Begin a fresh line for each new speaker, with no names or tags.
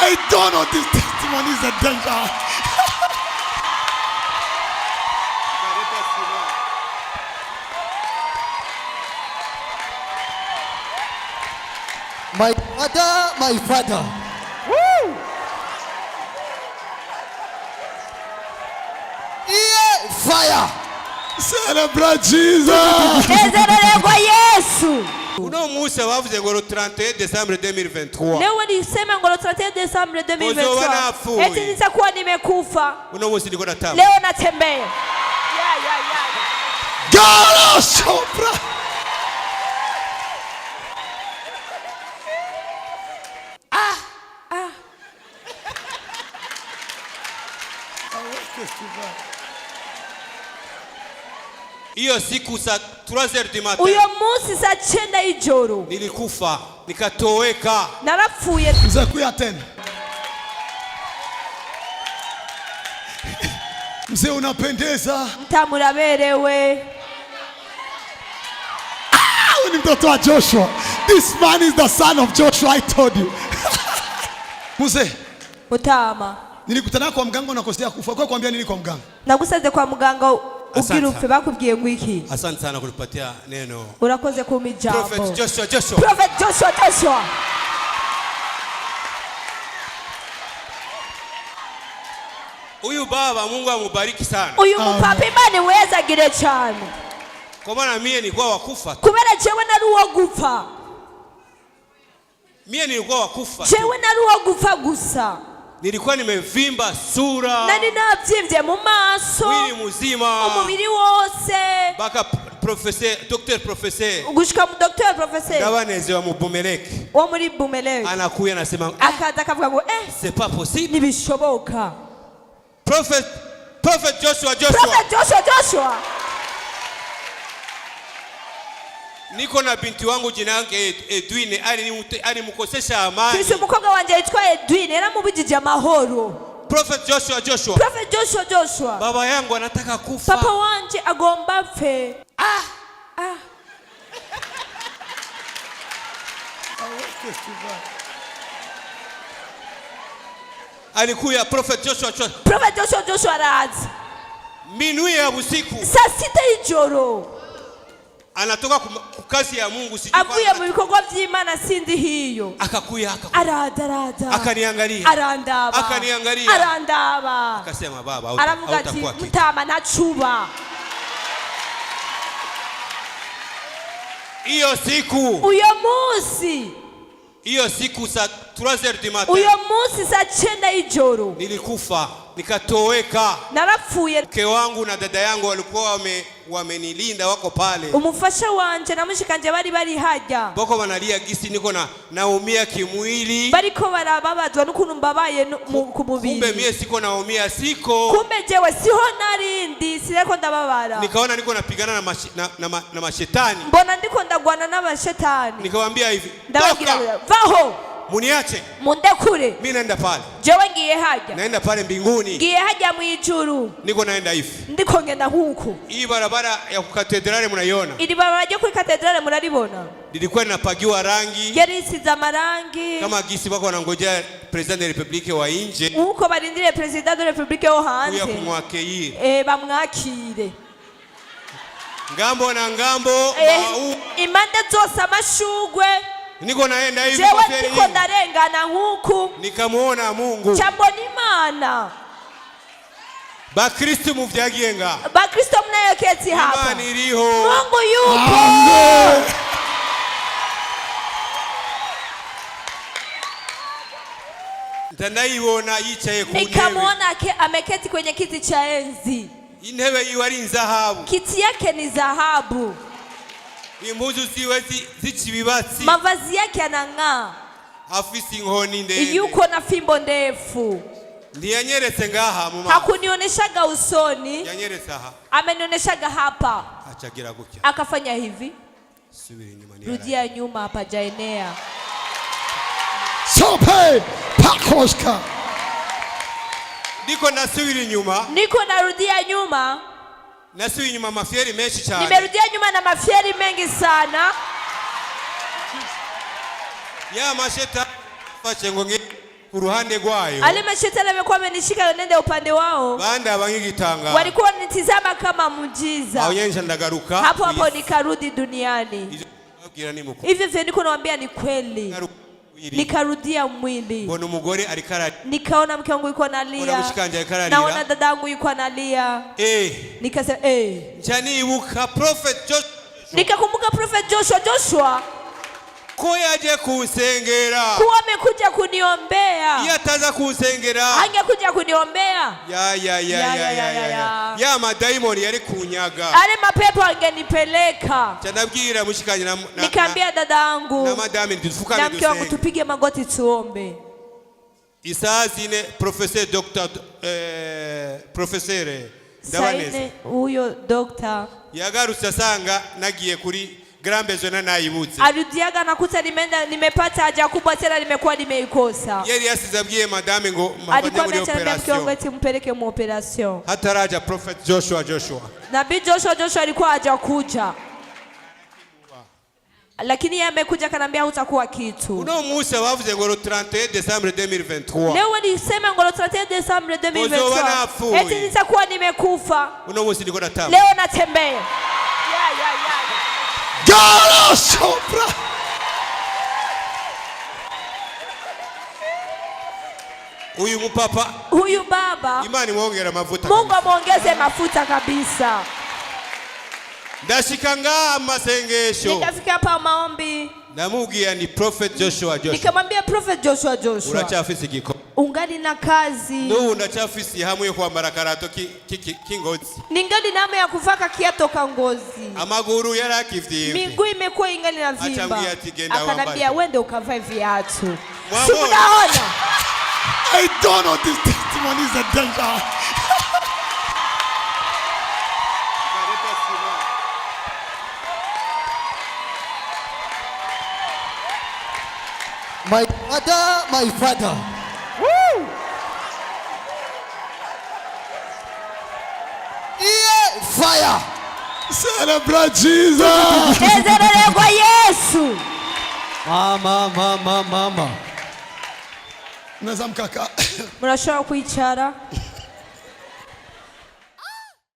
I don't know, this testimony is a danger.
My father.
Woo!
Yeah, fire.
Celebrate Jesus.
Uno munsi bavuze ngo le 31 décembre 2023.
Leo walisema ngo le 31 décembre 2023. Eti nitakuwa nimekufa.
Uno munsi niko natamba.
Leo natembea.
God sopra.
Iyo siku saa 3h du matin.
Uyo munsi saa 9 y'ijoro.
Nilikufa, nikatoweka.
Narapfuye.
Mzee tena. Mzee unapendeza.
Mtamuraberewe.
Ni mtoto wa Joshua. This man is the son of Joshua, I told you. Mzee.
Mutama.
Nilikutana kwa mganga unakosea kufa. Kwa kuambia nini kwa mganga?
Nagusaze kwa muganga ukirufe bakubwiye ngo iki?
Asante sana kulipatia neno.
Urakoze kuma ijambo.
Prophet Joshua.
Prophet Joshua.
Uyu baba Mungu amubariki sana.
Uyu mupapa Imana wezagire cyane.
Kwa maana mie nilikuwa wakufa.
Kubera jewe nari uwo gupfa.
Mie nilikuwa wakufa.
Jewe nari uwo gupfa gusa.
Nilikuwa nimevimba sura.
Nani nabyimvye mu maso.
Mwili muzima.
Umubiri wose.
Baka docteur professeur.
Gushika mu docteur professeur.
Gabaneze wa mubumeleke.
Wa muri bumeleke.
Anakuya anasema
akaza akavuga ngo
c'est pas possible.
Nibishoboka.
Prophet Joshua.
Prophet Joshua.
Niko na binti wangu jina yake Edwin alimkosesha amani.
Sisi mukobwa wanje yitwa Edwin yaramubijije amahoro.
Prophet Joshua.
Prophet Joshua.
Baba yangu anataka kufa.
Papa wanje agomba mfe.
Alikuya Prophet
Joshua araza.
Minui ya usiku.
Saa 6 y'ijoro.
Anatoka kazi ya Mungu sijui.
Avuye mu bikorwa by'Imana sindi hiyo.
Akakuya.
Arada.
Akaniangalia.
Arandaba.
Akasema baba
aravuga ati mutama nacuba.
Iyo siku saa 3h du matin.
Uyo munsi saa 9 y'ijoro.
Nilikufa, nikatoweka.
Narapfuye.
Mke wangu na dada yangu walikuwa wamenilinda wako pale.
Umufasha wanje na mushikanje bari hajya.
Boko banalia gisi niko naumia kimwili.
Bariko barababazwa n'ukuntu mbabaye ku mubiri.
Kumbe mie siko naumia siko.
Kumbe jewe siho narindi sireko ndababara.
Nikaona niko napigana na mashetani.
Mbona ndiko ndagwana n'abashetani.
Nikamwambia hivi.
Ndabagira vaho.
Muniache.
Mundekure.
Mimi naenda pale.
Jewe ngiye hajya.
Naenda pale mbinguni.
Ngiye hajya mu ijuru.
Niko naenda hivi.
Ndiko ngenda huko.
Hii barabara ya katedrali mnaiona?
Ili barabara ya katedrali mnalibona?
Nilikuwa ninapagiwa rangi.
Yarisiza amarangi.
Kama gisi bako wanangojea president de republique wa nje.
Uko barindiriye president de republique wo hanze.
Kuya kumwakeye.
Bamwakire.
Ngambo na ngambo.
Imande zose amashugwe.
Niko naenda hivi
kwa feri. Niko ndarengana huku.
Nikamuona Mungu.
Chambo ni Imana.
Bakristo muvyagienga.
Bakristo mnayoketi hapa.
Imana iriho.
Mungu yupo.
Ndanayiona yicaye ku ntebe.
Nikamuona ameketi kwenye kiti cha enzi.
Intebe iwari nzahabu.
Kiti yake ni dhahabu.
Impuzu ziwe zichibibatsi.
Mavazi yake yanang'aa.
Afisi inkoni ndende.
Yuko na fimbo ndefu.
Ndiyanyeretse ngaha mu maso.
Hakunioneshaga usoni.
Yanyeretse aha.
Amenioneshaga hapa.
Achagira gutya.
Akafanya hivi.
Subiri nyuma ni.
Rudia nyuma hapa jaenea.
Sope pakoska.
Niko nasubiri nyuma.
Niko narudia nyuma.
Nasubiri nyuma mafieri menshi cyane.
Nimerudia nyuma na mafieri mengi sana.
ya mashetani fashe ngonge kuruhande gwayo.
Ale mashetani amekuwa amenishika nende upande wao.
Banda bangigitanga.
Walikuwa wanitizama kama muujiza.
Aonyesha ndagaruka.
Hapo nikarudi duniani. Hivi niko nawaambia ni kweli. Nikarudia mwili.
Mbona umugore alikara.
Nikaona mke wangu yuko analia. Naona dadangu yuko analia. Nikasema
Chani ibuka prophet Joshua.
Nikakumbuka prophet Joshua.
Ko yaje kunsengera.
Kuwa amekuja kuniombea.
Yataza kunsengera.
Angekuja kuniombea.
Ya madaimoni yari kunyaga.
Ale mapepo angenipeleka.
Chanabwira mushikanye na
nikamwambia dadangu.
Na madame ndifukane
dusenge. Na mke tupige magoti tuombe.
Isazine professeur docteur professeur
Davanese. Huyo doctor.
Yagarutse asanga nagiye kuri Grambezo na naibutse.
Arudiaga nakuta nimepata haja kubwa tena nimekuwa nimeikosa.
Yeri asizabwiye madame ngo
mafanye muri operation. Ati mpeleke mu operation.
Hataraja prophet Joshua.
Nabii Joshua alikuwa haja kuja. Lakini yeye amekuja kanambia hutakuwa kitu.
Uno Musa wavuze ngo 31 December 2023.
Leo walisema ngo 31 December 2023. Eti nitakuwa nimekufa.
Uno Musa niko natamba.
Leo natembea.
Gala sopra.
Huyu
baba.
Imani muongera mafuta.
Mungu amuongeze mafuta kabisa.
Ndashikanga masengesho.
Nikafika hapa maombi.
Namugia ni prophet Joshua.
Nikamwambia prophet Joshua.
Urachafisi giko.
Ungali na kazi.
No unachafisi hamu yo kwambara karato kingozi.
Ningali na hamu ya kuvaka kiato kangozi.
Amaguru yarakivye.
Miguu imekuwa ingali na vimba. Akanambia wende ukavae viatu. Simunaona.
I don't know, this testimony is a danger.
My father.
Woo!
Yeah, fire.
Celebrate Jesus.
Nezerere kwa Yesu.
Mama.
Nazam kaka.
Mnashaka kuichara.